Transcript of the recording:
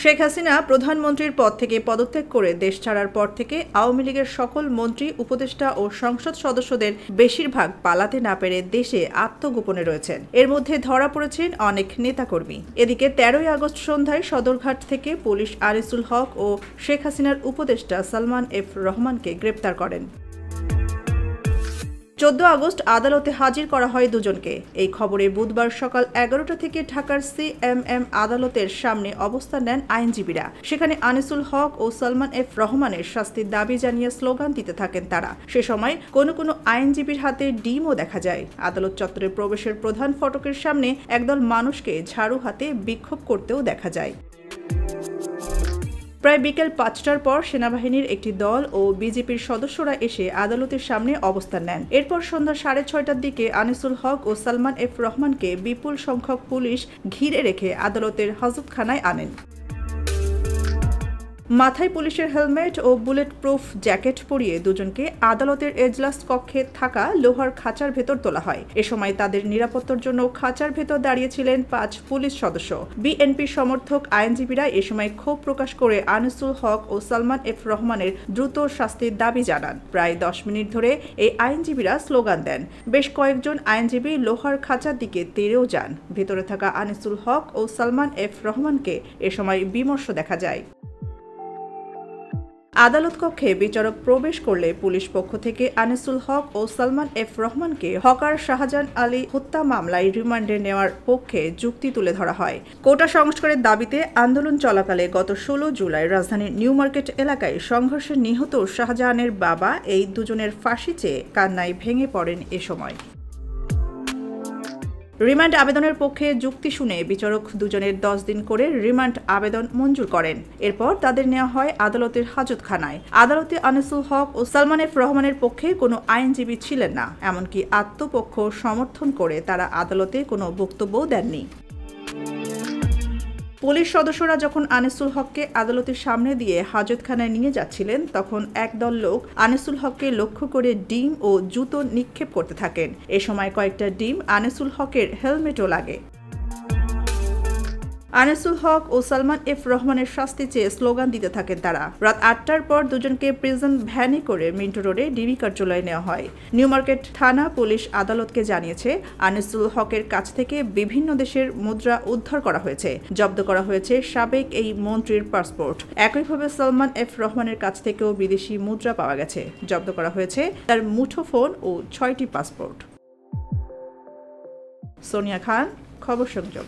শেখ হাসিনা প্রধানমন্ত্রীর পদ থেকে পদত্যাগ করে দেশ ছাড়ার পর থেকে আওয়ামী লীগের সকল মন্ত্রী, উপদেষ্টা ও সংসদ সদস্যদের বেশিরভাগ পালাতে না পেরে দেশে আত্মগোপনে রয়েছেন। এর মধ্যে ধরা পড়েছেন অনেক নেতাকর্মী। এদিকে ১৩ই আগস্ট সন্ধ্যায় সদরঘাট থেকে পুলিশ আনিসুল হক ও শেখ হাসিনার উপদেষ্টা সালমান এফ রহমানকে গ্রেপ্তার করেন। ১৪ আগস্ট আদালতে হাজির করা হয় দুজনকে। এই খবরে বুধবার সকাল ১১টা থেকে ঢাকার সিএমএম আদালতের সামনে অবস্থান নেন আইনজীবীরা। সেখানে আনিসুল হক ও সালমান এফ রহমানের শাস্তির দাবি জানিয়ে স্লোগান দিতে থাকেন তারা। সে সময় কোনো আইনজীবীর হাতে ডিমও দেখা যায়। আদালত চত্বরে প্রবেশের প্রধান ফটকের সামনে একদল মানুষকে ঝাড়ু হাতে বিক্ষোভ করতেও দেখা যায়। প্রায় বিকেল ৫টার পর সেনাবাহিনীর একটি দল ও বিজেপির সদস্যরা এসে আদালতের সামনে অবস্থান নেন। এরপর সন্ধ্যা ৬:৩০টার দিকে আনিসুল হক ও সালমান এফ রহমানকে বিপুল সংখ্যক পুলিশ ঘিরে রেখে আদালতের হাজতখানায় আনেন। মাথায় পুলিশের হেলমেট ও বুলেট প্রুফ জ্যাকেট পরিয়ে দুজনকে আদালতের এজলাস কক্ষে থাকা লোহার খাঁচার ভেতর তোলা হয়। এ সময় তাদের নিরাপত্তার জন্য খাঁচার ভেতর দাঁড়িয়েছিলেন ৫ পুলিশ সদস্য। বিএনপি সমর্থক আইনজীবীরা এ সময় ক্ষোভ প্রকাশ করে আনিসুল হক ও সালমান এফ রহমানের দ্রুত শাস্তির দাবি জানান। প্রায় ১০ মিনিট ধরে এই আইনজীবীরা স্লোগান দেন। বেশ কয়েকজন আইনজীবী লোহার খাঁচার দিকে তেড়েও যান। ভেতরে থাকা আনিসুল হক ও সালমান এফ রহমানকে এ সময় বিমর্ষ দেখা যায়। আদালত কক্ষে বিচারক প্রবেশ করলে পুলিশ পক্ষ থেকে আনিসুল হক ও সালমান এফ রহমানকে হকার শাহজাহান আলী হত্যা মামলায় রিমান্ডে নেওয়ার পক্ষে যুক্তি তুলে ধরা হয়। কোটা সংস্কারের দাবিতে আন্দোলন চলাকালে গত ১৬ জুলাই রাজধানীর নিউ মার্কেট এলাকায় সংঘর্ষে নিহত শাহজাহানের বাবা এই দুজনের ফাঁসি চেয়ে কান্নায় ভেঙে পড়েন এ সময়। রিমান্ড আবেদনের পক্ষে যুক্তি শুনে বিচারক দুজনের ১০ দিন করে রিমান্ড আবেদন মঞ্জুর করেন। এরপর তাদের নেওয়া হয় আদালতের হাজতখানায়। আদালতে আনিসুল হক ও সালমান এফ রহমানের পক্ষে কোনো আইনজীবী ছিলেন না। এমনকি আত্মপক্ষ সমর্থন করে তারা আদালতে কোনো বক্তব্যও দেননি। পুলিশ সদস্যরা যখন আনিসুল হককে আদালতের সামনে দিয়ে হাজতখানায় নিয়ে যাচ্ছিলেন, তখন একদল লোক আনিসুল হককে লক্ষ্য করে ডিম ও জুতো নিক্ষেপ করতে থাকেন। এ সময় কয়েকটা ডিম আনিসুল হকের হেলমেটও লাগে। আনিসুল হক ও সালমান এফ রহমানের শাস্তি চেয়ে স্লোগান দিতে থাকেন তারা। রাত ৮টার পর দুজনকে প্রিজন ভ্যানে করে মিন্টো রোডে ডিবি কার্যালয়ে নেওয়া হয়। নিউ মার্কেট থানা পুলিশ আদালতকে জানিয়েছে, আনিসুল হকের কাছ থেকে বিভিন্ন দেশের মুদ্রা উদ্ধার করা হয়েছে। জব্দ করা হয়েছে সাবেক এই মন্ত্রীর পাসপোর্ট। একইভাবে সালমান এফ রহমানের কাছ থেকেও বিদেশি মুদ্রা পাওয়া গেছে। জব্দ করা হয়েছে তার মুঠোফোন ও ৬টি পাসপোর্ট। সোনিয়া খান, খবর সংযোগ।